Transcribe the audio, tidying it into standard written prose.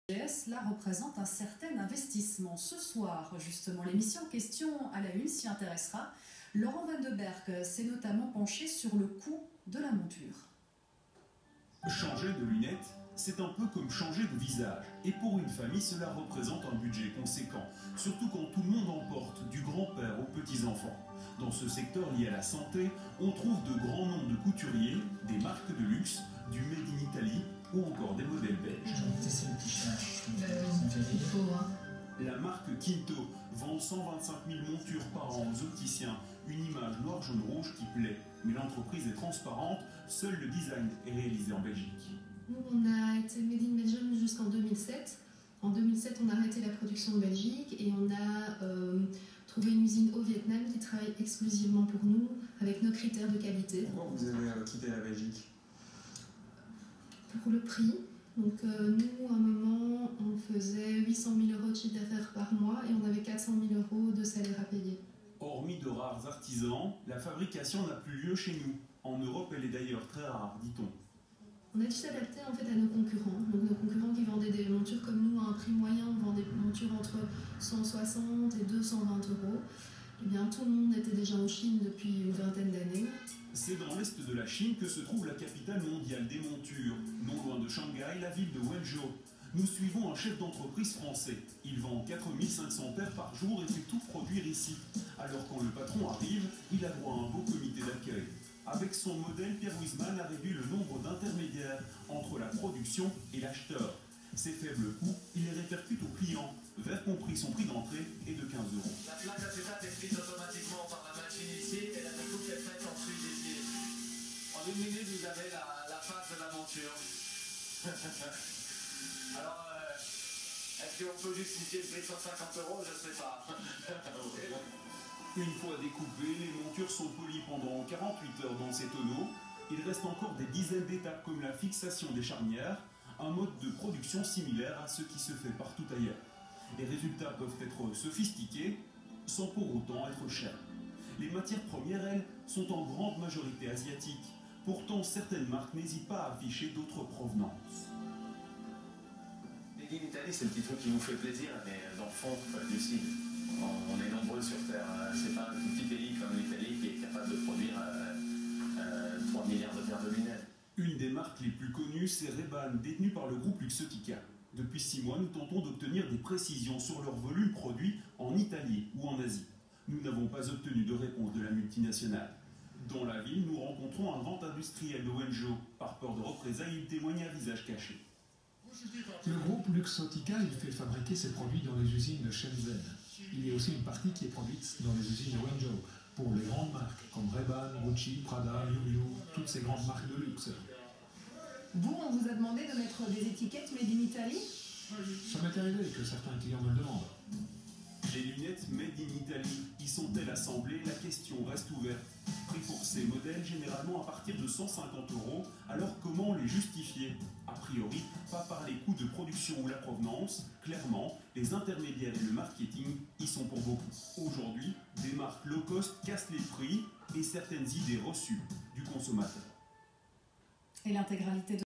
Cela représente un certain investissement. Ce soir, justement, l'émission Question à la Une s'y intéressera. Laurent Van de Berck s'est notamment penché sur le coût de la monture. Changer de lunettes, c'est un peu comme changer de visage. Et pour une famille, cela représente un budget conséquent. Surtout quand tout le monde en porte, du grand-père aux petits-enfants. Dans ce secteur lié à la santé, on trouve de grands noms de couturiers, des marques de luxe, du Made in Italy ou encore des modèles belges. La marque Tinto vend 125 000 montures par an aux opticiens. Une image noir, jaune, rouge qui plaît. Mais l'entreprise est transparente, seul le design est réalisé en Belgique. Nous, on a été Made in Belgium jusqu'en 2007. En 2007, on a arrêté la production en Belgique et on a trouvé une usine au Vietnam qui travaille exclusivement pour nous, avec nos critères de qualité. Pourquoi vous avez quitté la Belgique? Pour le prix. Donc nous, à un moment, on faisait 800 000 € de chiffre d'affaires par mois et on avait 400 000 € de salaire à payer. Hormis de rares artisans, la fabrication n'a plus lieu chez nous. En Europe, elle est d'ailleurs très rare, dit-on. On a dû s'adapter en fait à nos concurrents. Donc nos concurrents qui vendaient des montures comme nous à un prix moyen, on vendait des montures entre 160 et 220 €. Eh bien, tout le monde était déjà en Chine depuis une vingtaine d'années. C'est dans l'est de la Chine que se trouve la capitale mondiale des montures. Non loin de Shanghai, la ville de Wenzhou. Nous suivons un chef d'entreprise français. Il vend 4500 paires par jour et fait tout produire ici. Alors quand le patron arrive, il a droit à un beau comité d'accueil. Avec son modèle, Pierre Wiesmann a réduit le nombre d'intermédiaires entre la production et l'acheteur. Ces faibles coûts, il les répercute aux clients. Vert compris, son prix d'entrée est de 15 €. La plaque acétate est prise automatiquement par la machine ici et la découpe est faite ensuite ici. En 1 minute, vous avez la face de la monture. Alors, est-ce qu'on peut justifier le prix de 150 €? Je ne sais pas. Une fois découpées, les montures sont polies pendant 48 heures dans ces tonneaux. Il reste encore des dizaines d'étapes comme la fixation des charnières, un mode de production similaire à ce qui se fait partout ailleurs. Les résultats peuvent être sophistiqués sans pour autant être chers. Les matières premières, elles, sont en grande majorité asiatiques. Pourtant, certaines marques n'hésitent pas à afficher d'autres provenances. Made in Italy, c'est le petit truc qui vous fait plaisir, mais dans le fond, du sud. On est nombreux sur Terre. C'est pas un tout petit pays comme l'Italie qui est capable de produire 3 milliards de paires de lunettes. Une des marques les plus connues, c'est Ray-Ban, détenue par le groupe Luxottica. Depuis 6 mois, nous tentons d'obtenir des précisions sur leur volume produit en Italie ou en Asie. Nous n'avons pas obtenu de réponse de la multinationale. Dans la ville, nous rencontrons un grand industriel de Wenzhou. Par peur de représailles, il témoigne à visage caché. Le groupe Luxottica, il fait fabriquer ses produits dans les usines de Shenzhen. Il y a aussi une partie qui est produite dans les usines de Wenzhou, pour les grandes marques comme Ray-Ban, Gucci, Prada, Miu Miu, toutes ces grandes marques de luxe. Vous, on vous a demandé de mettre des étiquettes Made in Italy? Ça m'est arrivé que certains clients me le demandent. Les lunettes Made in Italy, y sont-elles assemblées? La question reste ouverte. Prix pour ces modèles généralement à partir de 150 €. Alors comment les justifier? A priori, pas par les coûts de production ou la provenance. Clairement, les intermédiaires et le marketing y sont pour beaucoup. Aujourd'hui, des marques low cost cassent les prix et certaines idées reçues du consommateur. Et l'intégralité de